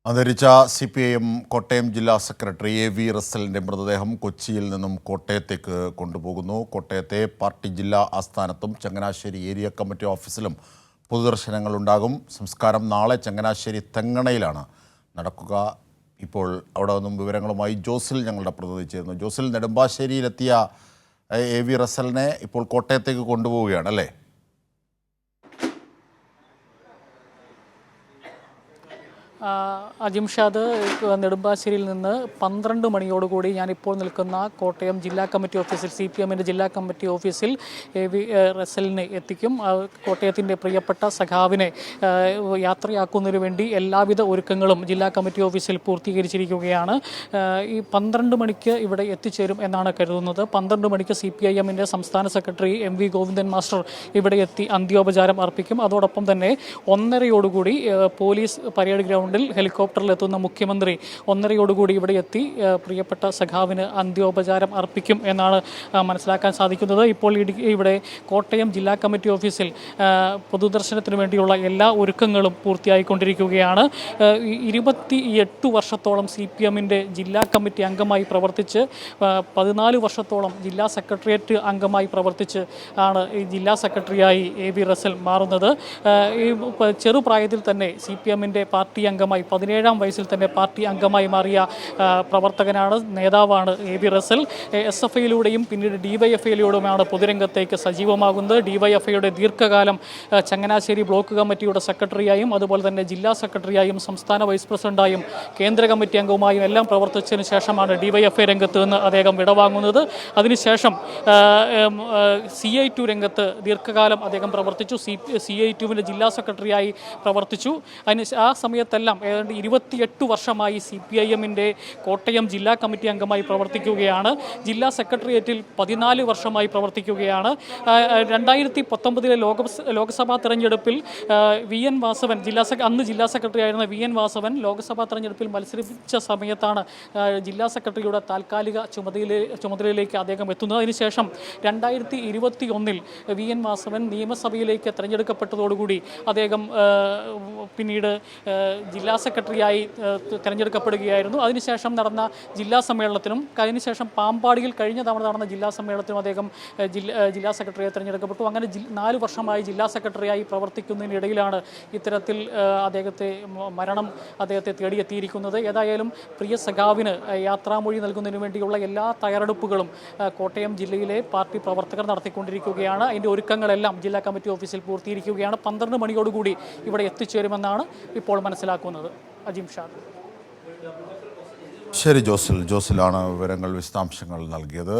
അന്തരിച്ച CPIM കോട്ടയം ജില്ലാ secretary AV റസലിൻ്റെ മൃതദേഹം കൊച്ചിയിൽ നിന്നും കോട്ടയത്തേക്ക് കൊണ്ടുപോകുന്നു. കോട്ടയത്തെ പാർട്ടി ജില്ലാ ആസ്ഥാനത്തും ചങ്ങനാശ്ശേരി ഏരിയ കമ്മിറ്റി ഓഫീസിലും പൊതുദർശനങ്ങളുണ്ടാകും. സംസ്കാരം നാളെ ചങ്ങനാശ്ശേരി തെങ്ങണയിലാണ് നടക്കുക. ഇപ്പോൾ അവിടെ നിന്നും വിവരങ്ങളുമായി ജോസിൽ ഞങ്ങളുടെ പ്രതിനിധി ചേരുന്നു. ജോസിൽ, നെടുമ്പാശ്ശേരിയിലെത്തിയ AV റസലിനെ ഇപ്പോൾ കോട്ടയത്തേക്ക് കൊണ്ടുപോവുകയാണ് അല്ലേ? അജിംഷാദ്, നെടുമ്പാശ്ശേരിയിൽ നിന്ന് 12 മണിയോടുകൂടി ഞാനിപ്പോൾ നിൽക്കുന്ന കോട്ടയം ജില്ലാ കമ്മിറ്റി ഓഫീസിൽ CPMൻ്റെ ജില്ലാ കമ്മിറ്റി ഓഫീസിൽ AV റസലിനെ എത്തിക്കും. കോട്ടയത്തിൻ്റെ പ്രിയപ്പെട്ട സഖാവിനെ യാത്രയാക്കുന്നതിന് വേണ്ടി എല്ലാവിധ ഒരുക്കങ്ങളും ജില്ലാ കമ്മിറ്റി ഓഫീസിൽ പൂർത്തീകരിച്ചിരിക്കുകയാണ്. ഈ 12 മണിക്ക് ഇവിടെ എത്തിച്ചേരും എന്നാണ് കരുതുന്നത്. 12 മണിക്ക് CPIMൻ്റെ സംസ്ഥാന സെക്രട്ടറി MV ഗോവിന്ദൻ മാസ്റ്റർ ഇവിടെ എത്തി അന്ത്യോപചാരം അർപ്പിക്കും. അതോടൊപ്പം തന്നെ 1:30 പോലീസ് പരേഡ് ഗ്രൗണ്ടിൽ ഹെലികോപ്റ്ററിലെത്തുന്ന മുഖ്യമന്ത്രി 1:30 ഇവിടെ എത്തി പ്രിയപ്പെട്ട സഖാവിന് അന്ത്യോപചാരം അർപ്പിക്കും എന്നാണ് മനസ്സിലാക്കാൻ സാധിക്കുന്നത്. ഇപ്പോൾ ഇവിടെ കോട്ടയം ജില്ലാ കമ്മിറ്റി ഓഫീസിൽ പൊതുദർശനത്തിന് വേണ്ടിയുള്ള എല്ലാ ഒരുക്കങ്ങളും പൂർത്തിയായിക്കൊണ്ടിരിക്കുകയാണ്. 28 വർഷത്തോളം CPMൻ്റെ ജില്ലാ കമ്മിറ്റി അംഗമായി പ്രവർത്തിച്ച് 14 വർഷത്തോളം ജില്ലാ സെക്രട്ടേറിയറ്റ് അംഗമായി പ്രവർത്തിച്ച് ആണ് ഈ ജില്ലാ സെക്രട്ടറിയായി AV റസൽ മാറുന്നത്. ഈ ചെറുപ്രായത്തിൽ തന്നെ CPMൻ്റെ പാർട്ടി അംഗമായി 17-ാം വയസ്സിൽ തന്നെ പാർട്ടി അംഗമായി മാറിയ പ്രവർത്തകനാണ്, നേതാവാണ് AV റസൽ. SFIയിലൂടെയും പിന്നീട് DYFIയിലൂടെയുമാണ് പൊതുരംഗത്തേക്ക് സജീവമാകുന്നത്. DYFIയുടെ ദീർഘകാലം ചങ്ങനാശ്ശേരി ബ്ലോക്ക് കമ്മിറ്റിയുടെ സെക്രട്ടറിയായും അതുപോലെ തന്നെ ജില്ലാ സെക്രട്ടറിയായും സംസ്ഥാന വൈസ് പ്രസിഡന്റായും കേന്ദ്ര കമ്മിറ്റി അംഗവുമായും എല്ലാം പ്രവർത്തിച്ചതിന് ശേഷമാണ് DYFI രംഗത്ത് നിന്ന് അദ്ദേഹം വിടവാങ്ങുന്നത്. അതിനുശേഷം CI2 രംഗത്ത് ദീർഘകാലം അദ്ദേഹം പ്രവർത്തിച്ചു. CI2വിൻ്റെ ജില്ലാ സെക്രട്ടറിയായി പ്രവർത്തിച്ചു. ആ സമയത്തെല്ലാം ഏതാണ്ട് 28 വർഷമായി CPIMൻ്റെ കോട്ടയം ജില്ലാ കമ്മിറ്റി അംഗമായി പ്രവർത്തിക്കുകയാണ്. ജില്ലാ സെക്രട്ടേറിയറ്റിൽ 14 വർഷമായി പ്രവർത്തിക്കുകയാണ്. 2019 ലോക്സഭാ തെരഞ്ഞെടുപ്പിൽ VN വാസവൻ അന്ന് ജില്ലാ സെക്രട്ടറി ആയിരുന്ന VN വാസവൻ ലോക്സഭാ തെരഞ്ഞെടുപ്പിൽ മത്സരിച്ച സമയത്താണ് ജില്ലാ സെക്രട്ടറിയുടെ താൽക്കാലിക ചുമതലയിലേക്ക് അദ്ദേഹം എത്തുന്നത്. അതിനുശേഷം 2021 VN വാസവൻ നിയമസഭയിലേക്ക് തിരഞ്ഞെടുക്കപ്പെട്ടതോടുകൂടി അദ്ദേഹം പിന്നീട് ജില്ലാ സെക്രട്ടറിയായി തിരഞ്ഞെടുക്കപ്പെടുകയായിരുന്നു. അതിനുശേഷം നടന്ന ജില്ലാ സമ്മേളനത്തിനും അതിനുശേഷം പാമ്പാടിയിൽ കഴിഞ്ഞ തവണ നടന്ന ജില്ലാ സമ്മേളനത്തിനും അദ്ദേഹം ജില്ലാ സെക്രട്ടറിയായി തിരഞ്ഞെടുക്കപ്പെട്ടു. അങ്ങനെ 4 വർഷമായി ജില്ലാ സെക്രട്ടറിയായി പ്രവർത്തിക്കുന്നതിനിടയിലാണ് ഇത്തരത്തിൽ മരണം അദ്ദേഹത്തെ തേടിയെത്തിയിരിക്കുന്നത്. ഏതായാലും പ്രിയ സഖാവിന് യാത്രാമൊഴി നൽകുന്നതിന് വേണ്ടിയുള്ള എല്ലാ തയ്യാറെടുപ്പുകളും കോട്ടയം ജില്ലയിലെ പാർട്ടി പ്രവർത്തകർ നടത്തിക്കൊണ്ടിരിക്കുകയാണ്. അതിൻ്റെ ഒരുക്കങ്ങളെല്ലാം ജില്ലാ കമ്മിറ്റി ഓഫീസിൽ പൂർത്തീകരിക്കുകയാണ്. 12 മണിയോടുകൂടി ഇവിടെ എത്തിച്ചേരുമെന്നാണ് ഇപ്പോൾ മനസ്സിലാക്കുന്നത്. അജിംഷാദ്. ശരി, ജോസിലാണ് വിവരങ്ങൾ വിശദാംശങ്ങൾ നൽകിയത്.